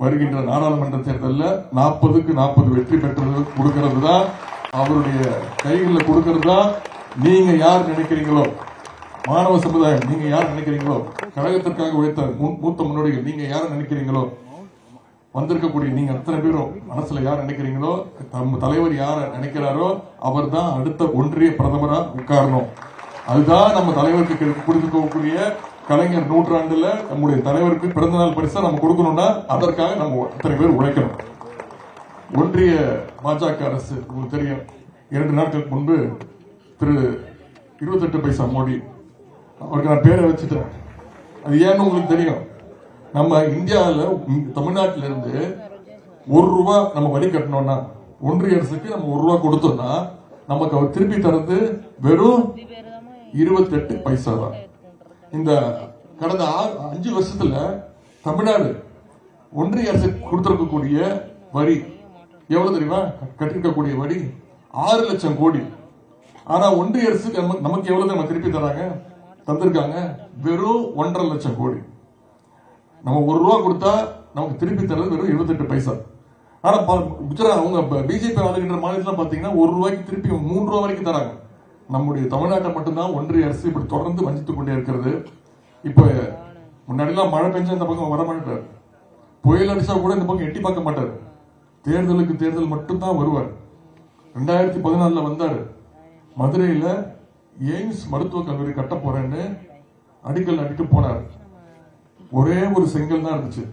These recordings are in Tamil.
வருகின்ற நாடாளுமன்ற தேர்தலில் 40க்கு 40 வெற்றி பெற்றது கொடுக்கிறது தான் அவருடைய கைகளில் கொடுக்கிறது தான். நீங்க யார் நினைக்கிறீங்களோ, மாணவ சமுதாயம் நீங்க யார் நினைக்கிறீங்களோ, கழகத்திற்காக உழைத்த மூத்த முன்னோடிகள் நீங்க யார் நினைக்கிறீங்களோ, வந்திருக்கக்கூடிய நீங்க அத்தனை பேரும் மனசுல யார் நினைக்கிறீங்களோ, நம்ம தலைவர் யார நினைக்கிறாரோ அவர் தான் அடுத்த ஒன்றிய பிரதமரா உட்காரணும். அதுதான் நம்ம தலைவருக்கு கொடுக்கக்கூடிய கலைஞர் நூற்றாண்டுல நம்முடைய தலைவருக்கு பிறந்தநாள் பரிசா நம்ம கொடுக்கணும்னா அதற்காக நம்ம அத்தனை பேர் உழைக்கணும். ஒன்றிய பாஜக அரசு உங்களுக்கு தெரியும், 2 நாட்களுக்கு முன்பு திரு 28 பைசா மோடி அவருக்கு நான் பேரை வச்சுட்டேன். அது ஏன்னு உங்களுக்கு தெரியும். நம்ம இந்தியாவில் தமிழ்நாட்டில இருந்து ₹1 நம்ம வரி கட்டணும்னா ஒன்றிய அரசுக்கு நம்ம ₹1 கொடுத்தோம்னா நமக்கு அவர் திருப்பி தரது வெறும் 28 பைசா தான். இந்த கடந்த 5 வருஷத்துல தமிழ்நாடு ஒன்றிய அரசு கொடுத்திருக்கக்கூடிய வரி எவ்வளவு தெரியுமா? கட்டிருக்கக்கூடிய வரி 6 லட்சம் கோடி. ஆனா ஒன்றிய அரசு நமக்கு எவ்வளவு நம்ம திருப்பி தராங்க தந்திருக்காங்க? வெறும் 1.5 லட்சம் கோடி. நம்ம ₹1 கொடுத்தா நமக்கு திருப்பி தரது வெறும் 28 பைசா. ஆனா குஜராத் அவங்க பிஜேபி ஆளுகின்ற மாநிலத்தில் பாத்தீங்கன்னா ₹1 திருப்பி ₹3 வரைக்கும் தராங்க. நம்முடைய தமிழ்நாட்டை மட்டும்தான் ஒன்றிய அரசு இப்படி தொடர்ந்து வஞ்சித்துக் கொண்டே இருக்கிறது. இப்ப முன்னாடிலாம் மழை பெஞ்சா இந்த பக்கம் வர மாட்டார், புயல் அடிச்சா கூட இந்த பக்கம் எட்டி பார்க்க மாட்டார். தேர்தலுக்கு தேர்தல் மட்டும்தான் வருவார். 2014 வந்தாரு. மதுரையில எய்ம்ஸ் மருத்துவக் கல்லூரி கட்ட போறேன்னு அடிக்கல் அடிக்க போனார். ஒரே ஒரு செங்கல் தான் இருந்துச்சு.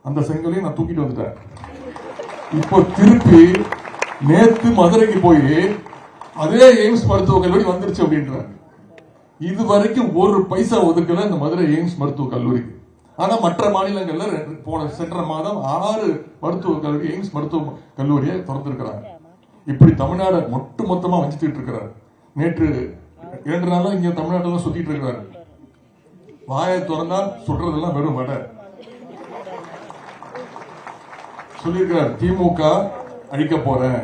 அந்த செங்கலையும் நான் தூக்கிட்டு வந்துட்டேன். இப்போ திருப்பி நேத்து மதுரைக்கு போய் அதே எய்ம்ஸ் மருத்துவக் கல்லூரி வந்துருச்சு அப்படின்றார். இது வரைக்கும் 1 பைசா ஒதுக்கல இந்த மதுரை எய்ம்ஸ் மருத்துவக் கல்லூரிக்கு. ஆனா மற்ற மாநிலங்கள்ல சென்ற மாதம் 6 மருத்துவக் கல்லூரி எய்ம்ஸ் மருத்துவ கல்லூரியை திறந்திருக்கிறாங்க. இப்படி தமிழ்நாடு மொத்தமா வஞ்சிட்டு இருக்கிறார். நேற்று 2 நாளா இங்க தமிழ்நாட்டில் சுத்திட்டு இருக்கிறார். வாயை திறந்தா சுடுறதெல்லாம் வெறும் வடை சொல்லியிருக்கிறார். திமுக அழிக்க போறேன்.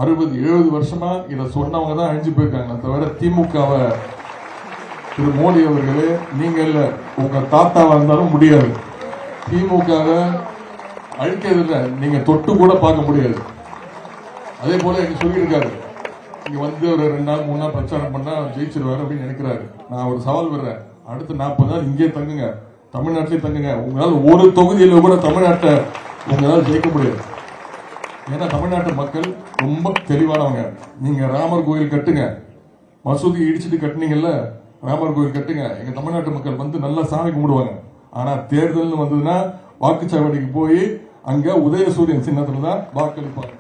60-70 வருஷமா இதை சொன்னவங்க தான் அழிஞ்சு போயிருக்காங்க. தவிர திமுகவை திரு மோடி அவர்களே நீங்க இல்ல, உங்க தாத்தாவா இருந்தாலும் முடியாது. திமுகவை அழிக்கிறது இல்லை, நீங்க தொட்டு கூட பார்க்க முடியாது. அதே போல எனக்கு சொல்லியிருக்காரு, இங்க வந்து ஒரு 2 நாள் 3 நாள் பிரச்சாரம் பண்ணா ஜெயிச்சிருவாரு அப்படின்னு நினைக்கிறாரு. நான் ஒரு சவால் விடுறேன், அடுத்த 40 நாள் இங்கே தங்குங்க, தமிழ்நாட்டிலே தங்குங்க. உங்களால் ஒரு தொகுதியில கூட தமிழ்நாட்டை உங்களால் ஜெயிக்க முடியாது. ஏன்னா தமிழ்நாட்டு மக்கள் ரொம்ப தெளிவானவங்க. நீங்க ராமர் கோயில் கட்டுங்க, மசூதி இடிச்சுட்டு கட்டுனீங்கல்ல, ராமர் கோயில் கட்டுங்க, எங்க தமிழ்நாட்டு மக்கள் வந்து நல்லா சாமி கும்பிடுவாங்க. ஆனா தேர்தல் வந்ததுன்னா வாக்குச்சாவடிக்கு போய் அங்க உதயசூரியன் சின்னத்துல தான் வாக்களிப்பாங்க.